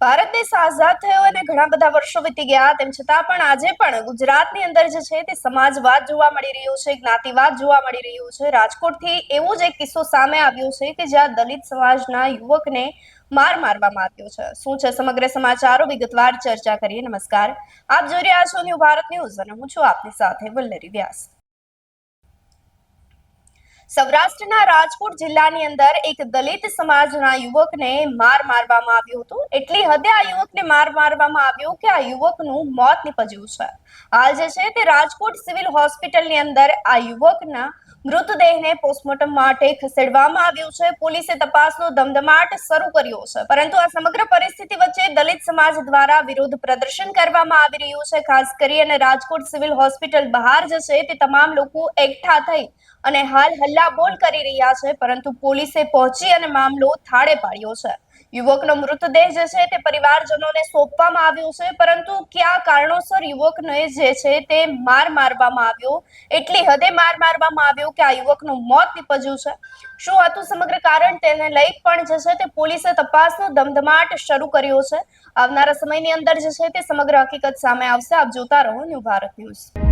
ભારત દેશ આઝાદ થયો અને ઘણા બધા વર્ષો વીતી ગયા તેમ છતાં પણ આજે પણ ગુજરાતની અંદર જે છે તે સમાજવાદ જોવા મળી રહ્યો છે, જ્ઞાતિવાદ જોવા મળી રહ્યો છે। રાજકોટથી એવો જ એક કિસ્સો સામે આવ્યો છે કે જ્યાં દલિત સમાજના યુવકને મારવામાં આવ્યો છે। શું છે સમગ્ર સમાચારો વિગતવાર ચર્ચા કરીએ। નમસ્કાર, આપ જોઈ રહ્યા છો ન્યૂ ભારત ન્યૂઝ અને હું છું આપની સાથે વલ્લરી વ્યાસ। સૌરાષ્ટ્રના રાજકોટ જિલ્લાની અંદર એક દલિત સમાજના યુવકને મારવામાં આવ્યો હતો। એટલી હદે આ યુવકને મારવામાં આવ્યો કે આ યુવકનું મોત નીપજ્યું છે। હાલ જે છે તે રાજકોટ સિવિલ હોસ્પિટલની અંદર આ યુવકના મૃતદેહને પોસ્ટમોર્ટમ માટે ખસેડવામાં આવ્યું છે। પોલીસે તપાસનો ધમધમાટ શરૂ કર્યો છે, પરંતુ આ સમગ્ર પરિસ્થિતિ વચ્ચે દલિત સમાજ દ્વારા વિરોધ પ્રદર્શન કરવામાં આવી રહ્યું છે। ખાસ કરીને રાજકોટ સિવિલ હોસ્પિટલ બહાર જે છે તે તમામ લોકો એકઠા થઈ અને હાલ હલ્લાબોલ કરી રહ્યા છે, પરંતુ પોલીસે પહોંચી અને મામલો થાળે પાડ્યો છે। યુવકનો મૃતદેહ જે છે તે પરિવારજનોને સોંપવામાં આવ્યો છે, પરંતુ કયા કારણોસર યુવકને જે છે તે મારવામાં આવ્યો, એટલી હદે મારવામાં આવ્યો કે આ યુવકનું મોત નીપજ્યું છે। શું હતું સમગ્ર કારણ તેને લઈ પણ જે છે તે પોલીસે તપાસનો ધમધમાટ શરૂ કર્યો છે। આવનારા સમયની અંદર જે છે તે સમગ્ર હકીકત સામે આવશે। આપ જોતા રહો ન્યૂ ભારત ન્યૂઝ।